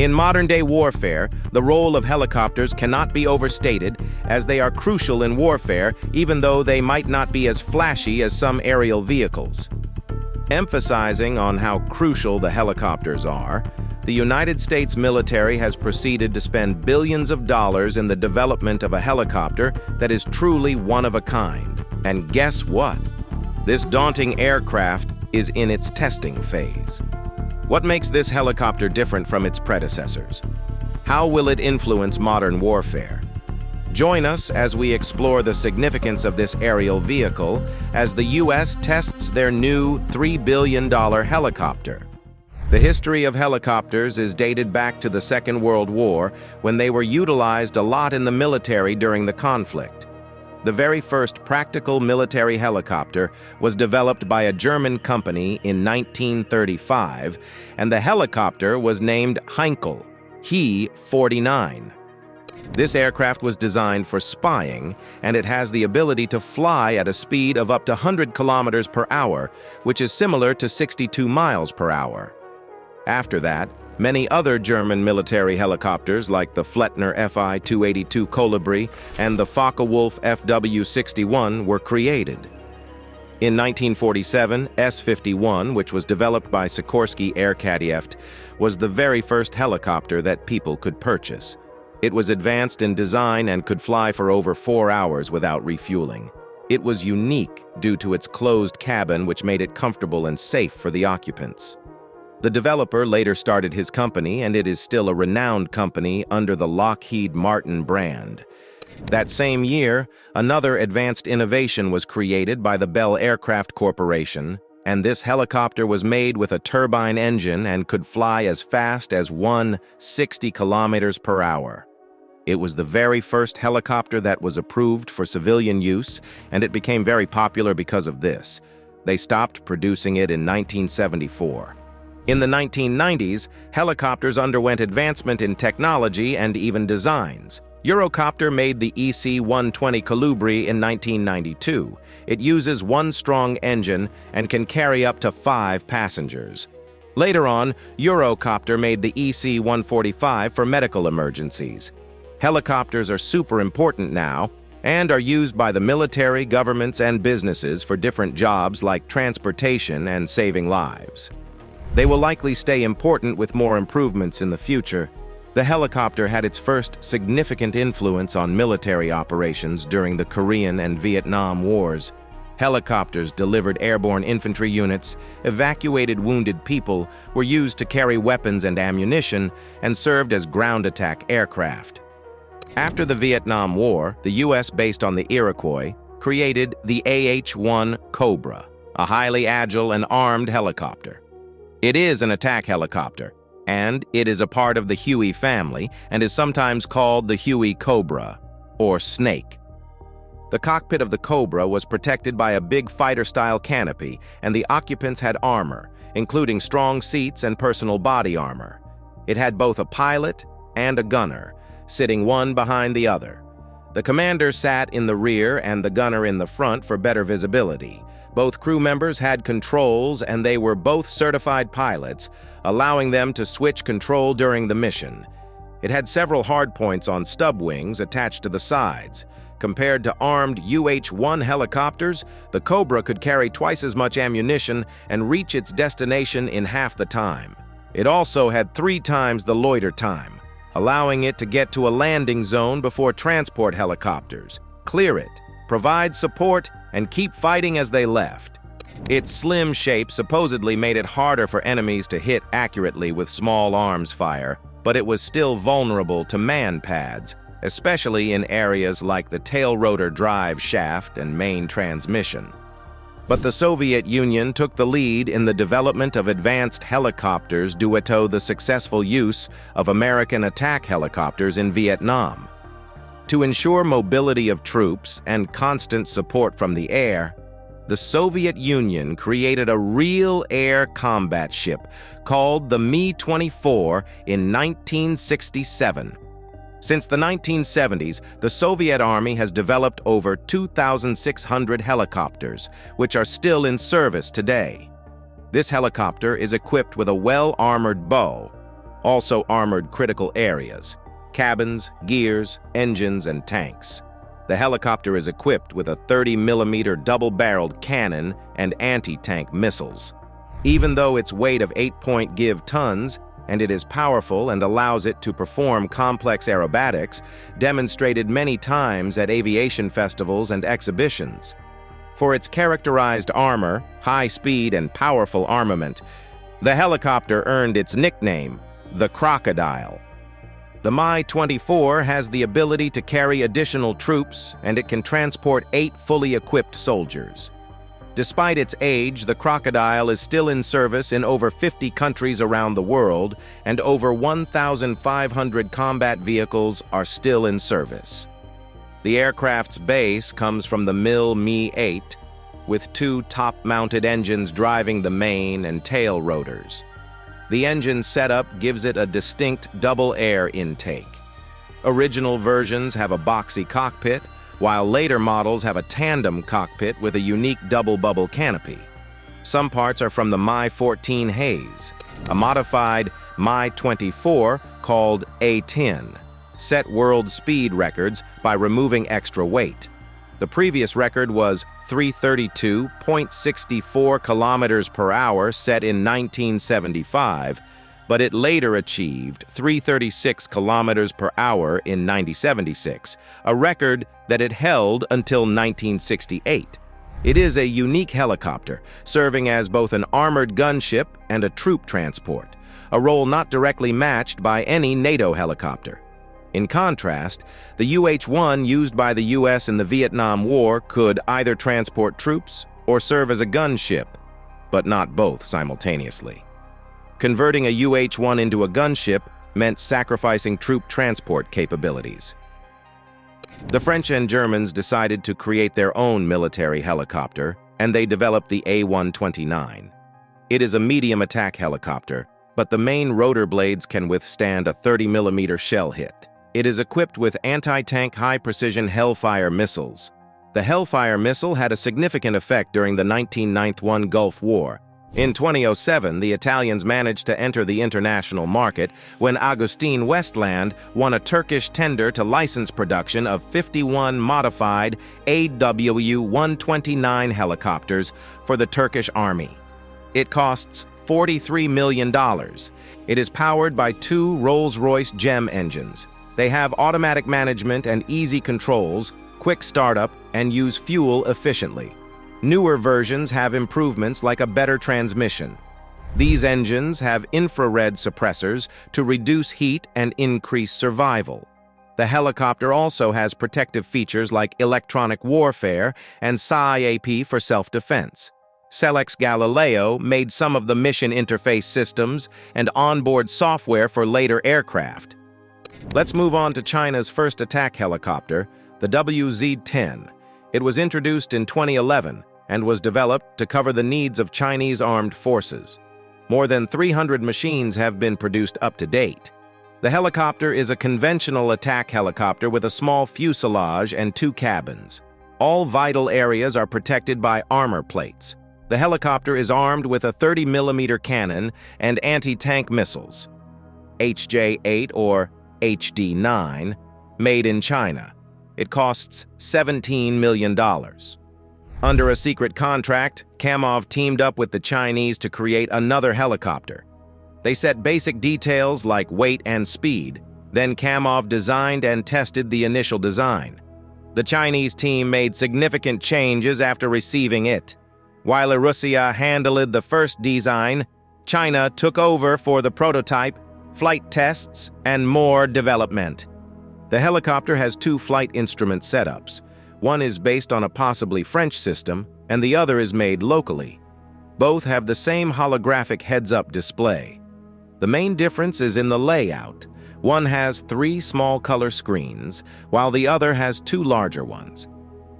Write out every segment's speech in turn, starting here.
In modern-day warfare, the role of helicopters cannot be overstated, as they are crucial in warfare, even though they might not be as flashy as some aerial vehicles. Emphasizing on how crucial the helicopters are, the United States military has proceeded to spend billions of dollars in the development of a helicopter that is truly one of a kind. And guess what? This daunting aircraft is in its testing phase. What makes this helicopter different from its predecessors? How will it influence modern warfare? Join us as we explore the significance of this aerial vehicle as the U.S. tests their new $3 billion helicopter. The history of helicopters is dated back to the Second World War, when they were utilized a lot in the military during the conflict. The very first practical military helicopter was developed by a German company in 1935, and the helicopter was named Heinkel He-49. This aircraft was designed for spying, and it has the ability to fly at a speed of up to 100 kilometers per hour, which is similar to 62 miles per hour. After that, many other German military helicopters like the Flettner Fi-282 Kolibri and the Focke-Wulf FW-61 were created. In 1947, S-51, which was developed by Sikorsky Aircraft, was the very first helicopter that people could purchase. It was advanced in design and could fly for over 4 hours without refueling. It was unique due to its closed cabin, which made it comfortable and safe for the occupants. The developer later started his company, and it is still a renowned company under the Lockheed Martin brand. That same year, another advanced innovation was created by the Bell Aircraft Corporation, and this helicopter was made with a turbine engine and could fly as fast as 160 kilometers per hour. It was the very first helicopter that was approved for civilian use, and it became very popular because of this. They stopped producing it in 1974. In the 1990s, helicopters underwent advancement in technology and even designs. Eurocopter made the EC-120 Kolibri in 1992. It uses one strong engine and can carry up to 5 passengers. Later on, Eurocopter made the EC-145 for medical emergencies. Helicopters are super important now and are used by the military, governments, and businesses for different jobs like transportation and saving lives. They will likely stay important with more improvements in the future. The helicopter had its first significant influence on military operations during the Korean and Vietnam Wars. Helicopters delivered airborne infantry units, evacuated wounded people, were used to carry weapons and ammunition, and served as ground attack aircraft. After the Vietnam War, the U.S., based on the Iroquois, created the AH-1 Cobra, a highly agile and armed helicopter. It is an attack helicopter, and it is a part of the Huey family and is sometimes called the Huey Cobra, or Snake. The cockpit of the Cobra was protected by a big fighter-style canopy, and the occupants had armor, including strong seats and personal body armor. It had both a pilot and a gunner, sitting one behind the other. The commander sat in the rear and the gunner in the front for better visibility. Both crew members had controls, and they were both certified pilots, allowing them to switch control during the mission. It had several hardpoints on stub wings attached to the sides. Compared to armed UH-1 helicopters, the Cobra could carry twice as much ammunition and reach its destination in half the time. It also had 3 times the loiter time, allowing it to get to a landing zone before transport helicopters, clear it, provide support, and keep fighting as they left. Its slim shape supposedly made it harder for enemies to hit accurately with small arms fire, but it was still vulnerable to man pads, especially in areas like the tail rotor drive shaft and main transmission. But the Soviet Union took the lead in the development of advanced helicopters due to the successful use of American attack helicopters in Vietnam. To ensure mobility of troops and constant support from the air, the Soviet Union created a real air combat ship called the Mi-24 in 1967. Since the 1970s, the Soviet Army has developed over 2,600 helicopters, which are still in service today. This helicopter is equipped with a well-armored bow. also armored critical areas: cabins, gears, engines, and tanks. The helicopter is equipped with a 30-millimeter double-barreled cannon and anti-tank missiles. Even though its weight of 8.give tons, and it is powerful and allows it to perform complex aerobatics, demonstrated many times at aviation festivals and exhibitions. For its characterized armor, high speed, and powerful armament, the helicopter earned its nickname, the Crocodile. The Mi-24 has the ability to carry additional troops, and it can transport 8 fully equipped soldiers. Despite its age, the Crocodile is still in service in over 50 countries around the world, and over 1,500 combat vehicles are still in service. The aircraft's base comes from the Mi-8, with 2 top-mounted engines driving the main and tail rotors. The engine setup gives it a distinct double air intake. Original versions have a boxy cockpit, while later models have a tandem cockpit with a unique double-bubble canopy. Some parts are from the Mi-14 Haze, a modified Mi-24 called A-10, set world speed records by removing extra weight. The previous record was 332.64 kilometers per hour set in 1975, but it later achieved 336 kilometers per hour in 1976, a record that it held until 1968. It is a unique helicopter, serving as both an armored gunship and a troop transport, a role not directly matched by any NATO helicopter. In contrast, the UH-1 used by the US in the Vietnam War could either transport troops or serve as a gunship, but not both simultaneously. Converting a UH-1 into a gunship meant sacrificing troop transport capabilities. The French and Germans decided to create their own military helicopter, and they developed the A-129. It is a medium attack helicopter, but the main rotor blades can withstand a 30-millimeter shell hit. It is equipped with anti-tank high-precision Hellfire missiles. The Hellfire missile had a significant effect during the 1991 Gulf War. In 2007, the Italians managed to enter the international market when Agustin Westland won a Turkish tender to license production of 51 modified AW-129 helicopters for the Turkish army. It costs $43 million. It is powered by 2 Rolls-Royce GEM engines. They have automatic management and easy controls, quick startup, and use fuel efficiently. Newer versions have improvements like a better transmission. These engines have infrared suppressors to reduce heat and increase survival. The helicopter also has protective features like electronic warfare and SAI-AP for self-defense. Selex Galileo made some of the mission interface systems and onboard software for later aircraft. Let's move on to China's first attack helicopter, the WZ-10. It was introduced in 2011 and was developed to cover the needs of Chinese armed forces. More than 300 machines have been produced up to date. The helicopter is a conventional attack helicopter with a small fuselage and 2 cabins. All vital areas are protected by armor plates. The helicopter is armed with a 30-millimeter cannon and anti-tank missiles. HJ-8 or HD-9, made in China. It costs $17 million. Under a secret contract, Kamov teamed up with the Chinese to create another helicopter. They set basic details like weight and speed, then Kamov designed and tested the initial design. The Chinese team made significant changes after receiving it. While Russia handled the first design, China took over for the prototype, flight tests, and more development. The helicopter has 2 flight instrument setups. One is based on a possibly French system, and the other is made locally. Both have the same holographic heads-up display. The main difference is in the layout. One has 3 small color screens, while the other has 2 larger ones.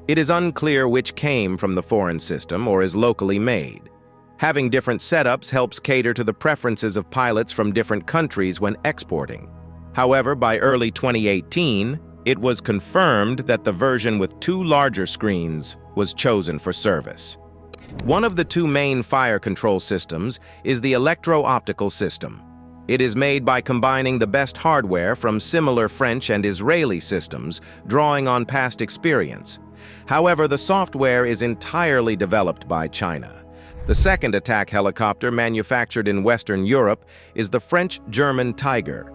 It is unclear which came from the foreign system or is locally made. Having different setups helps cater to the preferences of pilots from different countries when exporting. However, by early 2018, it was confirmed that the version with 2 larger screens was chosen for service. One of the 2 main fire control systems is the electro-optical system. It is made by combining the best hardware from similar French and Israeli systems, drawing on past experience. However, the software is entirely developed by China. The second attack helicopter manufactured in Western Europe is the French-German Tiger.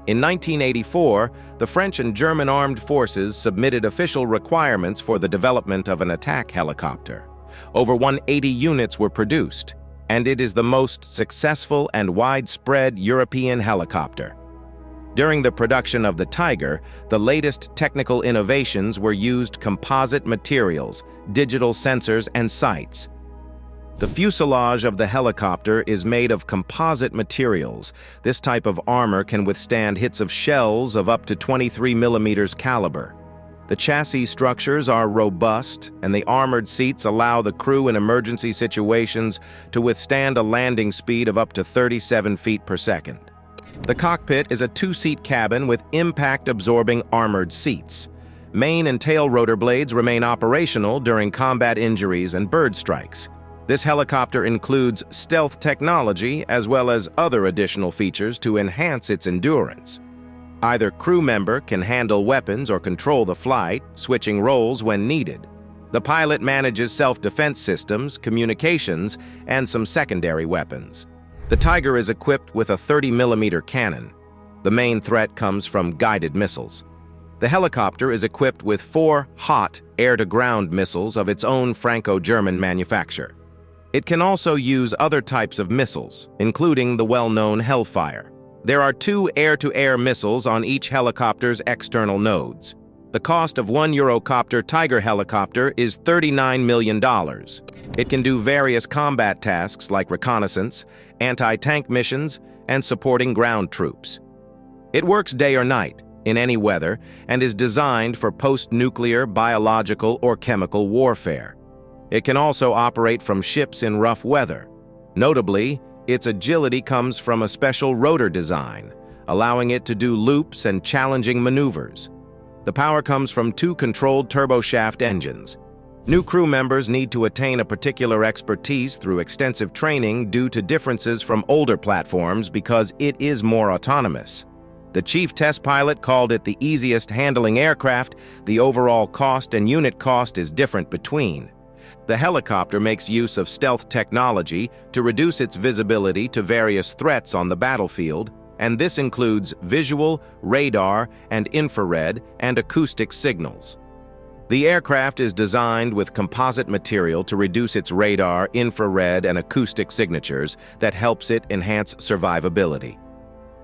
In 1984, the French and German armed forces submitted official requirements for the development of an attack helicopter. Over 180 units were produced, and it is the most successful and widespread European helicopter. During the production of the Tiger, the latest technical innovations were used composite materials, digital sensors, and sights. The fuselage of the helicopter is made of composite materials. This type of armor can withstand hits of shells of up to 23 millimeters caliber. The chassis structures are robust, and the armored seats allow the crew in emergency situations to withstand a landing speed of up to 37 feet per second. The cockpit is a two-seat cabin with impact-absorbing armored seats. Main and tail rotor blades remain operational during combat injuries and bird strikes. This helicopter includes stealth technology as well as other additional features to enhance its endurance. Either crew member can handle weapons or control the flight, switching roles when needed. The pilot manages self-defense systems, communications, and some secondary weapons. The Tiger is equipped with a 30mm cannon. The main threat comes from guided missiles. The helicopter is equipped with 4 hot air-to-ground missiles of its own Franco-German manufacture. It can also use other types of missiles, including the well-known Hellfire. There are 2 air-to-air missiles on each helicopter's external nodes. The cost of one Eurocopter Tiger helicopter is $39 million. It can do various combat tasks like reconnaissance, anti-tank missions, and supporting ground troops. It works day or night, in any weather, and is designed for post-nuclear, biological, or chemical warfare. It can also operate from ships in rough weather. Notably, its agility comes from a special rotor design, allowing it to do loops and challenging maneuvers. The power comes from 2 controlled turboshaft engines. New crew members need to attain a particular expertise through extensive training due to differences from older platforms because it is more autonomous. The chief test pilot called it the easiest handling aircraft. The overall cost and unit cost is different between. The helicopter makes use of stealth technology to reduce its visibility to various threats on the battlefield, and this includes visual, radar, and infrared and acoustic signals. The aircraft is designed with composite material to reduce its radar, infrared, and acoustic signatures that helps it enhance survivability.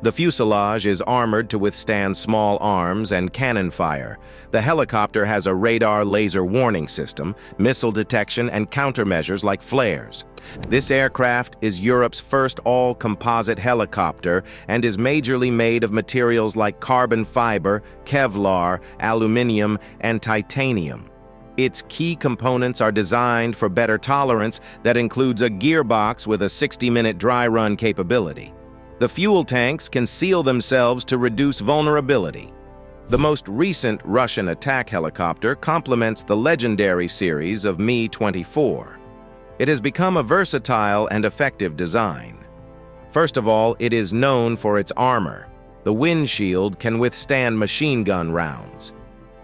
The fuselage is armored to withstand small arms and cannon fire. The helicopter has a radar laser warning system, missile detection, and countermeasures like flares. This aircraft is Europe's first all-composite helicopter and is majorly made of materials like carbon fiber, Kevlar, aluminum, and titanium. Its key components are designed for better tolerance that includes a gearbox with a 60-minute dry run capability. The fuel tanks can seal themselves to reduce vulnerability. The most recent Russian attack helicopter complements the legendary series of Mi-24. It has become a versatile and effective design. First of all, it is known for its armor. The windshield can withstand machine gun rounds.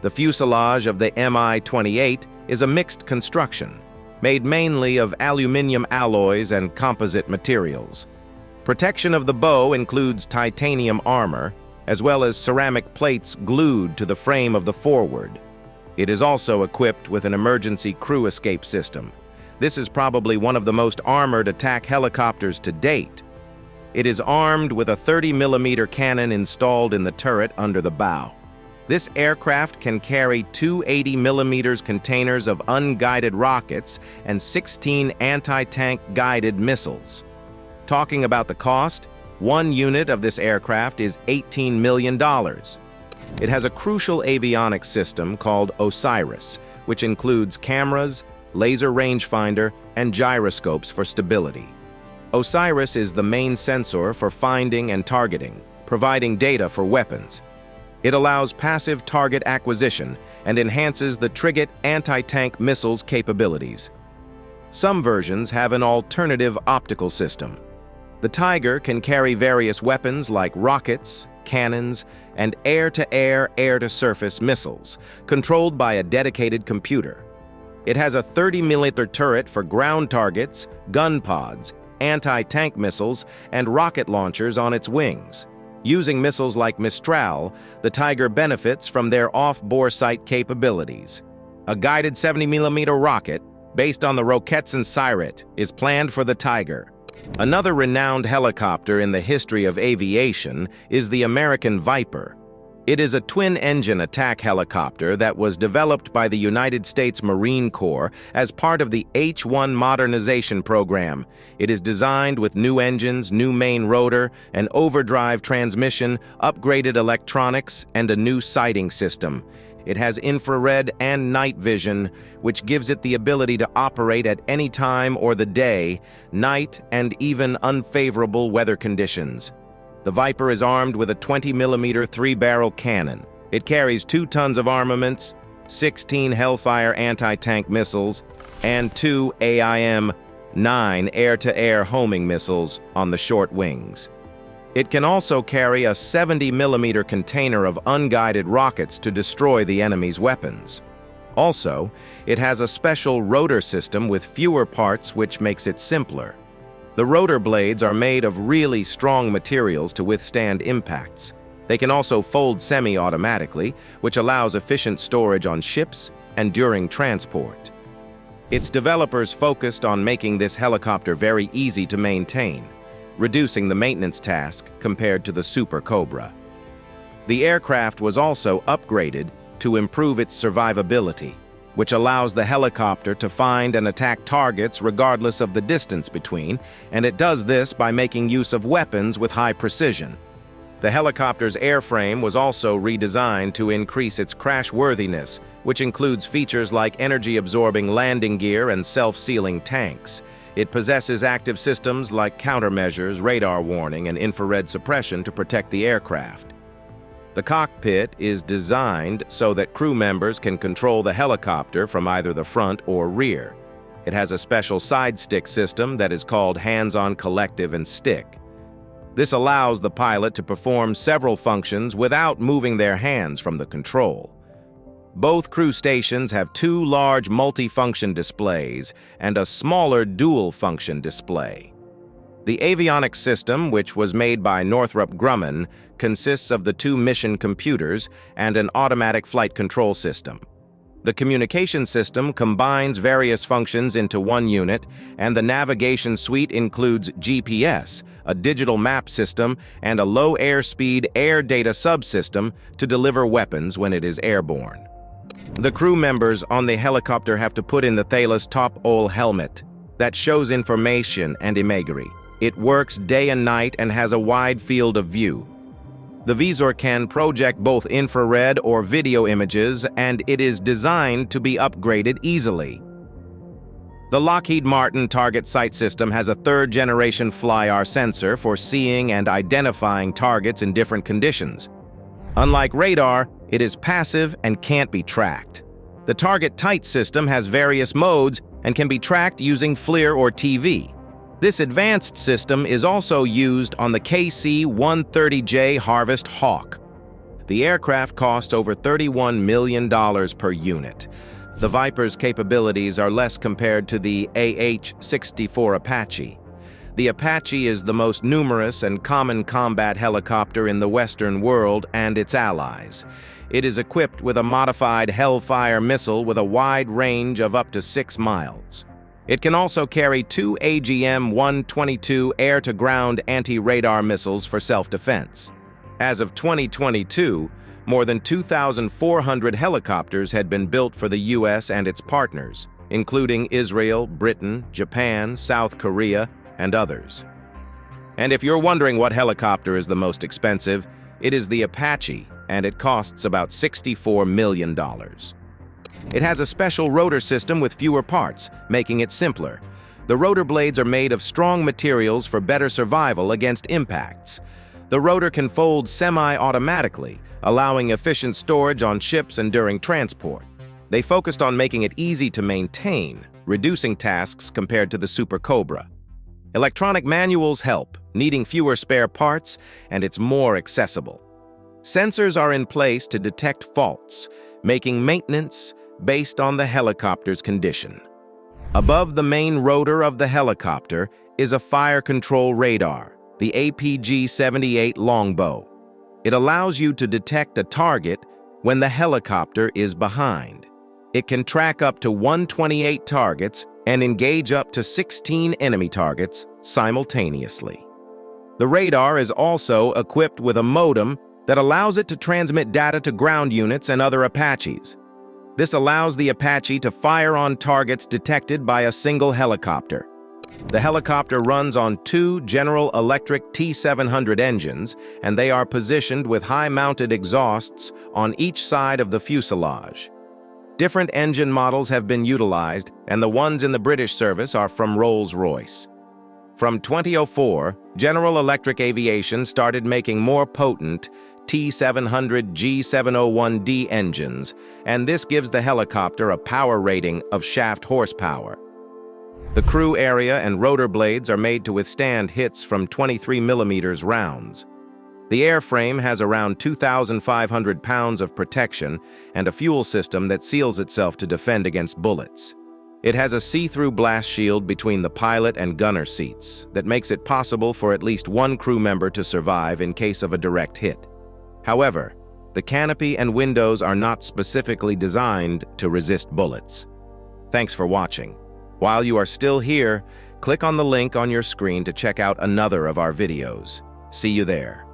The fuselage of the Mi-28 is a mixed construction, made mainly of aluminum alloys and composite materials. Protection of the bow includes titanium armor, as well as ceramic plates glued to the frame of the forward. It is also equipped with an emergency crew escape system. This is probably one of the most armored attack helicopters to date. It is armed with a 30mm cannon installed in the turret under the bow. This aircraft can carry 2 80mm containers of unguided rockets and 16 anti-tank guided missiles. Talking about the cost, one unit of this aircraft is $18 million. It has a crucial avionics system called Osiris, which includes cameras, laser rangefinder, and gyroscopes for stability. Osiris is the main sensor for finding and targeting, providing data for weapons. It allows passive target acquisition and enhances the Triget anti-tank missile's capabilities. Some versions have an alternative optical system. The Tiger can carry various weapons like rockets, cannons, and air-to-air, air-to-surface missiles, controlled by a dedicated computer. It has a 30-millimeter turret for ground targets, gun pods, anti-tank missiles, and rocket launchers on its wings. Using missiles like Mistral, the Tiger benefits from their off-bore sight capabilities. A guided 70-millimeter rocket, based on the Roketsan Siret, is planned for the Tiger. Another renowned helicopter in the history of aviation is the American Viper. It is a twin-engine attack helicopter that was developed by the United States Marine Corps as part of the H-1 modernization program. It is designed with new engines, new main rotor, an overdrive transmission, upgraded electronics, and a new sighting system. It has infrared and night vision, which gives it the ability to operate at any time or the day, night, and even unfavorable weather conditions. The Viper is armed with a 20-millimeter 3-barrel cannon. It carries 2 tons of armaments, 16 Hellfire anti-tank missiles, and 2 AIM-9 air-to-air homing missiles on the short wings. It can also carry a 70-millimeter container of unguided rockets to destroy the enemy's weapons. Also, it has a special rotor system with fewer parts, which makes it simpler. The rotor blades are made of really strong materials to withstand impacts. They can also fold semi-automatically, which allows efficient storage on ships and during transport. Its developers focused on making this helicopter very easy to maintain, reducing the maintenance task compared to the Super Cobra. The aircraft was also upgraded to improve its survivability, which allows the helicopter to find and attack targets regardless of the distance between, and it does this by making use of weapons with high precision. The helicopter's airframe was also redesigned to increase its crashworthiness, which includes features like energy-absorbing landing gear and self-sealing tanks. It possesses active systems like countermeasures, radar warning, and infrared suppression to protect the aircraft. The cockpit is designed so that crew members can control the helicopter from either the front or rear. It has a special side stick system that is called hands-on collective and stick. This allows the pilot to perform several functions without moving their hands from the control. Both crew stations have 2 large multi-function displays and a smaller dual-function display. The avionics system, which was made by Northrop Grumman, consists of the 2 mission computers and an automatic flight control system. The communication system combines various functions into one unit, and the navigation suite includes GPS, a digital map system, and a low airspeed air data subsystem to deliver weapons when it is airborne. The crew members on the helicopter have to put in the Thalas top-oil helmet that shows information and imagery. It works day and night and has a wide field of view. The visor can project both infrared or video images, and it is designed to be upgraded easily. The Lockheed Martin target sight system has a 3rd-generation FLIR sensor for seeing and identifying targets in different conditions. Unlike radar, it is passive and can't be tracked. The Target Tight system has various modes and can be tracked using FLIR or TV. This advanced system is also used on the KC-130J Harvest Hawk. The aircraft costs over $31 million per unit. The Viper's capabilities are less compared to the AH-64 Apache. The Apache is the most numerous and common combat helicopter in the Western world and its allies. It is equipped with a modified Hellfire missile with a wide range of up to 6 miles. It can also carry 2 AGM-122 air-to-ground anti-radar missiles for self-defense. As of 2022, more than 2,400 helicopters had been built for the U.S. and its partners, including Israel, Britain, Japan, South Korea, and others. And if you're wondering what helicopter is the most expensive, it is the Apache, and it costs about $64 million. It has a special rotor system with fewer parts, making it simpler. The rotor blades are made of strong materials for better survival against impacts. The rotor can fold semi-automatically, allowing efficient storage on ships and during transport. They focused on making it easy to maintain, reducing tasks compared to the Super Cobra. Electronic manuals help, needing fewer spare parts, and it's more accessible. Sensors are in place to detect faults, making maintenance based on the helicopter's condition. Above the main rotor of the helicopter is a fire control radar, the APG-78 Longbow. It allows you to detect a target when the helicopter is behind. It can track up to 128 targets and engage up to 16 enemy targets simultaneously. The radar is also equipped with a modem that allows it to transmit data to ground units and other Apaches. This allows the Apache to fire on targets detected by a single helicopter. The helicopter runs on 2 General Electric T700 engines, and they are positioned with high-mounted exhausts on each side of the fuselage. Different engine models have been utilized, and the ones in the British service are from Rolls-Royce. From 2004, General Electric Aviation started making more potent T700 G701D engines, and this gives the helicopter a power rating of shaft horsepower. The crew area and rotor blades are made to withstand hits from 23mm rounds. The airframe has around 2,500 pounds of protection and a fuel system that seals itself to defend against bullets. It has a see-through blast shield between the pilot and gunner seats that makes it possible for at least one crew member to survive in case of a direct hit. However, the canopy and windows are not specifically designed to resist bullets. Thanks for watching. While you are still here, click on the link on your screen to check out another of our videos. See you there.